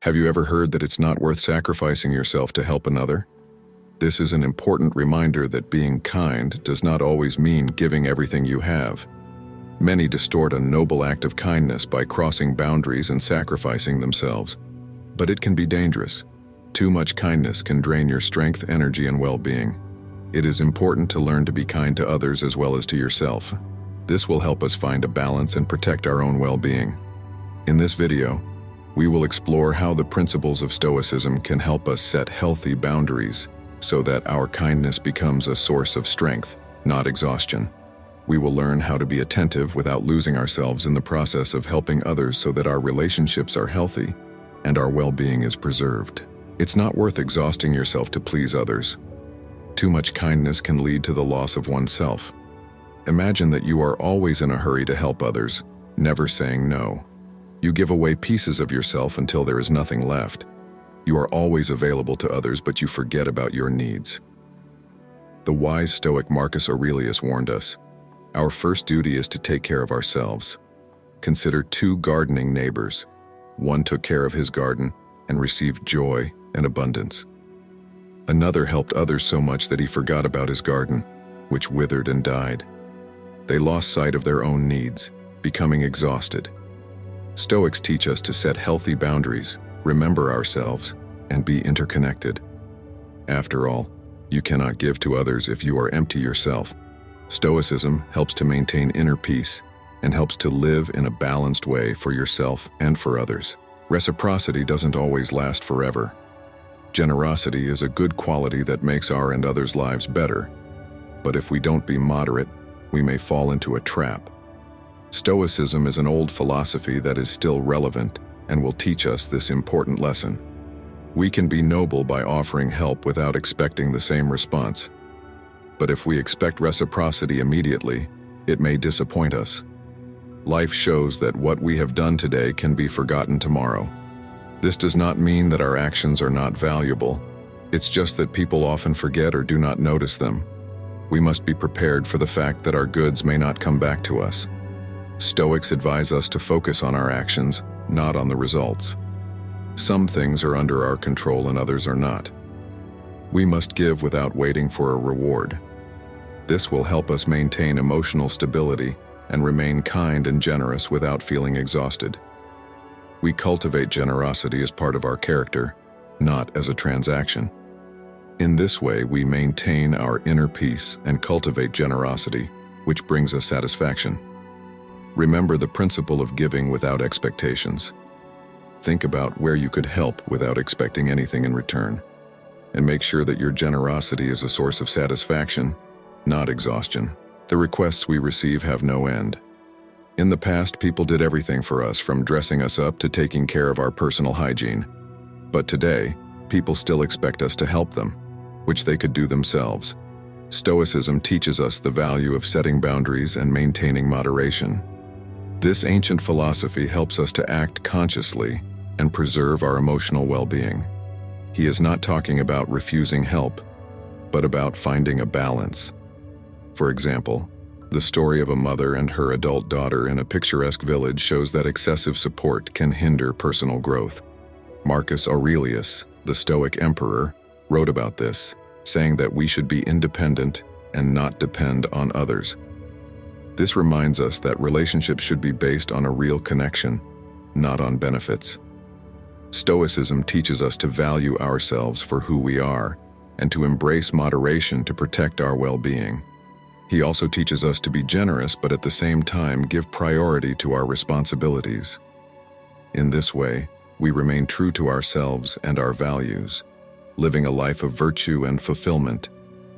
Have you ever heard that it's not worth sacrificing yourself to help another? This is an important reminder that being kind does not always mean giving everything you have. Many distort a noble act of kindness by crossing boundaries and sacrificing themselves. But it can be dangerous. Too much kindness can drain your strength, energy, and well-being. It is important to learn to be kind to others as well as to yourself. This will help us find a balance and protect our own well-being. In this video, we will explore how the principles of Stoicism can help us set healthy boundaries so that our kindness becomes a source of strength, not exhaustion. We will learn how to be attentive without losing ourselves in the process of helping others so that our relationships are healthy and our well-being is preserved. It's not worth exhausting yourself to please others. Too much kindness can lead to the loss of oneself. Imagine that you are always in a hurry to help others, never saying no. You give away pieces of yourself until there is nothing left. You are always available to others, but you forget about your needs. The wise Stoic Marcus Aurelius warned us, our first duty is to take care of ourselves. Consider two gardening neighbors. One took care of his garden and received joy and abundance. Another helped others so much that he forgot about his garden, which withered and died. They lost sight of their own needs, becoming exhausted. Stoics teach us to set healthy boundaries, remember ourselves, and be interconnected. After all, you cannot give to others if you are empty yourself. Stoicism helps to maintain inner peace and helps to live in a balanced way for yourself and for others. Reciprocity doesn't always last forever. Generosity is a good quality that makes our and others' lives better. But if we don't be moderate, we may fall into a trap. Stoicism is an old philosophy that is still relevant and will teach us this important lesson. We can be noble by offering help without expecting the same response. But if we expect reciprocity immediately, it may disappoint us. Life shows that what we have done today can be forgotten tomorrow. This does not mean that our actions are not valuable. It's just that people often forget or do not notice them. We must be prepared for the fact that our goods may not come back to us. Stoics advise us to focus on our actions, not on the results. Some things are under our control and others are not. We must give without waiting for a reward. This will help us maintain emotional stability and remain kind and generous without feeling exhausted. We cultivate generosity as part of our character, not as a transaction. In this way, we maintain our inner peace and cultivate generosity, which brings us satisfaction. Remember the principle of giving without expectations. Think about where you could help without expecting anything in return. And make sure that your generosity is a source of satisfaction, not exhaustion. The requests we receive have no end. In the past, people did everything for us, from dressing us up to taking care of our personal hygiene. But today, people still expect us to help them, which they could do themselves. Stoicism teaches us the value of setting boundaries and maintaining moderation. This ancient philosophy helps us to act consciously and preserve our emotional well-being. He is not talking about refusing help, but about finding a balance. For example, the story of a mother and her adult daughter in a picturesque village shows that excessive support can hinder personal growth. Marcus Aurelius, the Stoic emperor, wrote about this, saying that we should be independent and not depend on others. This reminds us that relationships should be based on a real connection, not on benefits. Stoicism teaches us to value ourselves for who we are and to embrace moderation to protect our well-being. He also teaches us to be generous, but at the same time give priority to our responsibilities. In this way, we remain true to ourselves and our values, living a life of virtue and fulfillment,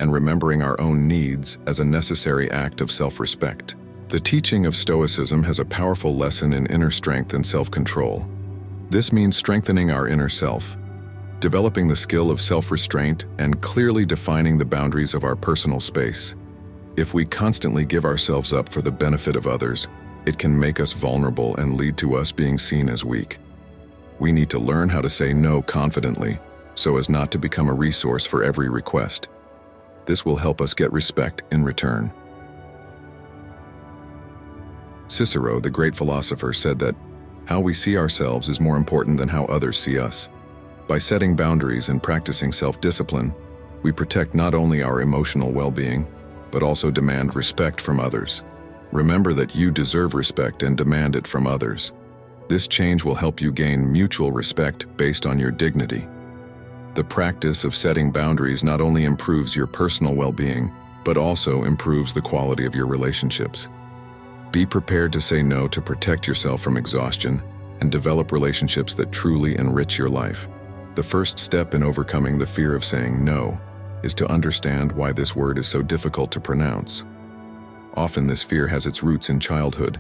and remembering our own needs as a necessary act of self-respect. The teaching of Stoicism has a powerful lesson in inner strength and self-control. This means strengthening our inner self, developing the skill of self-restraint, and clearly defining the boundaries of our personal space. If we constantly give ourselves up for the benefit of others, it can make us vulnerable and lead to us being seen as weak. We need to learn how to say no confidently, so as not to become a resource for every request. This will help us get respect in return. Cicero, the great philosopher, said that How we see ourselves is more important than how others see us. By setting boundaries and practicing self-discipline, we protect not only our emotional well-being, but also demand respect from others. Remember that you deserve respect and demand it from others. This change will help you gain mutual respect based on your dignity. The practice of setting boundaries not only improves your personal well-being, but also improves the quality of your relationships. Be prepared to say no to protect yourself from exhaustion and develop relationships that truly enrich your life. The first step in overcoming the fear of saying no is to understand why this word is so difficult to pronounce. Often this fear has its roots in childhood,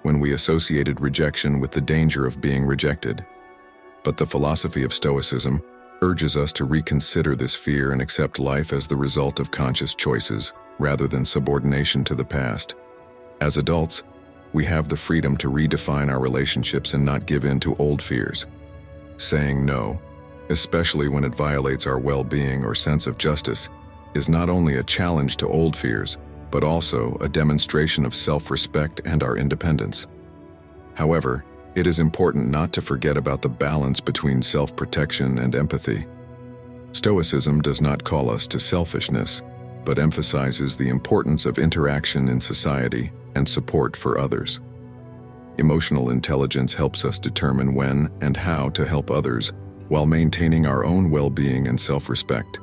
when we associated rejection with the danger of being rejected. But the philosophy of Stoicism urges us to reconsider this fear and accept life as the result of conscious choices, rather than subordination to the past. As adults, we have the freedom to redefine our relationships and not give in to old fears. Saying no, especially when it violates our well-being or sense of justice, is not only a challenge to old fears, but also a demonstration of self-respect and our independence. However, it is important not to forget about the balance between self-protection and empathy. Stoicism does not call us to selfishness, but emphasizes the importance of interaction in society and support for others. Emotional intelligence helps us determine when and how to help others while maintaining our own well-being and self-respect.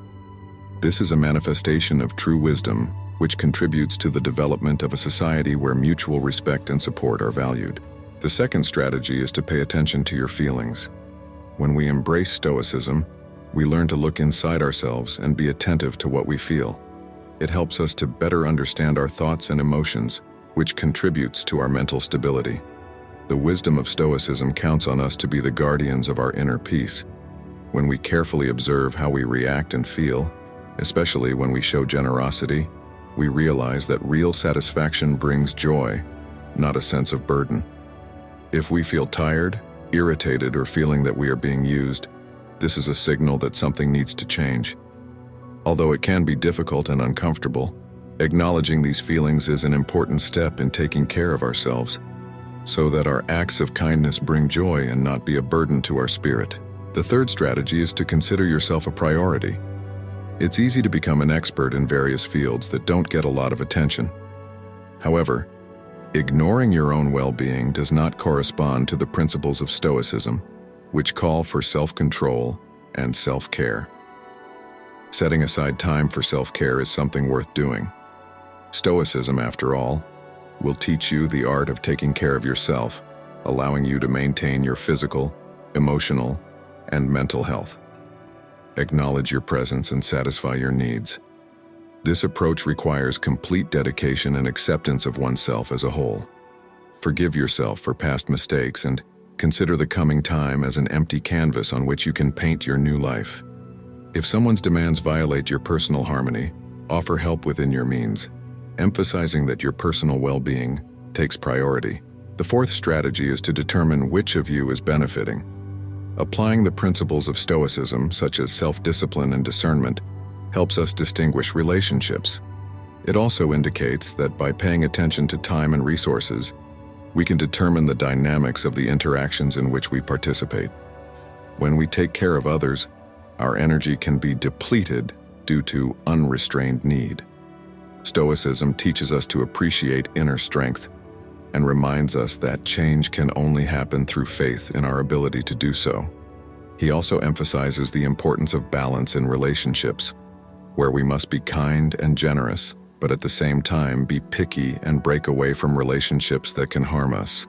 This is a manifestation of true wisdom, which contributes to the development of a society where mutual respect and support are valued. The second strategy is to pay attention to your feelings. When we embrace Stoicism, we learn to look inside ourselves and be attentive to what we feel. It helps us to better understand our thoughts and emotions, which contributes to our mental stability. The wisdom of Stoicism counts on us to be the guardians of our inner peace. When we carefully observe how we react and feel, especially when we show generosity, we realize that real satisfaction brings joy, not a sense of burden. If we feel tired, irritated, or feeling that we are being used, this is a signal that something needs to change. Although it can be difficult and uncomfortable, acknowledging these feelings is an important step in taking care of ourselves, so that our acts of kindness bring joy and not be a burden to our spirit. The third strategy is to consider yourself a priority. It's easy to become an expert in various fields that don't get a lot of attention. However, ignoring your own well-being does not correspond to the principles of Stoicism, which call for self-control and self-care. Setting aside time for self-care is something worth doing. Stoicism, after all, will teach you the art of taking care of yourself, allowing you to maintain your physical, emotional, and mental health. Acknowledge your presence and satisfy your needs. This approach requires complete dedication and acceptance of oneself as a whole. Forgive yourself for past mistakes and consider the coming time as an empty canvas on which you can paint your new life. If someone's demands violate your personal harmony, offer help within your means, emphasizing that your personal well-being takes priority. The fourth strategy is to determine which of you is benefiting. Applying the principles of Stoicism, such as self-discipline and discernment, helps us distinguish relationships. It also indicates that by paying attention to time and resources, we can determine the dynamics of the interactions in which we participate. When we take care of others, our energy can be depleted due to unrestrained need. Stoicism teaches us to appreciate inner strength and reminds us that change can only happen through faith in our ability to do so. He also emphasizes the importance of balance in relationships, where we must be kind and generous, but at the same time be picky and break away from relationships that can harm us.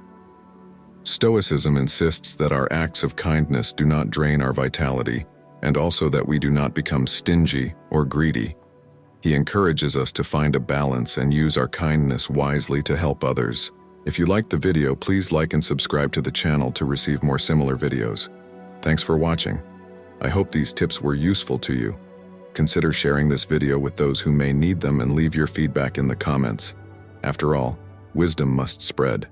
Stoicism insists that our acts of kindness do not drain our vitality, and also that we do not become stingy or greedy. He encourages us to find a balance and use our kindness wisely to help others. If you liked the video, please like and subscribe to the channel to receive more similar videos. Thanks for watching. I hope these tips were useful to you. Consider sharing this video with those who may need them and leave your feedback in the comments. After all, wisdom must spread.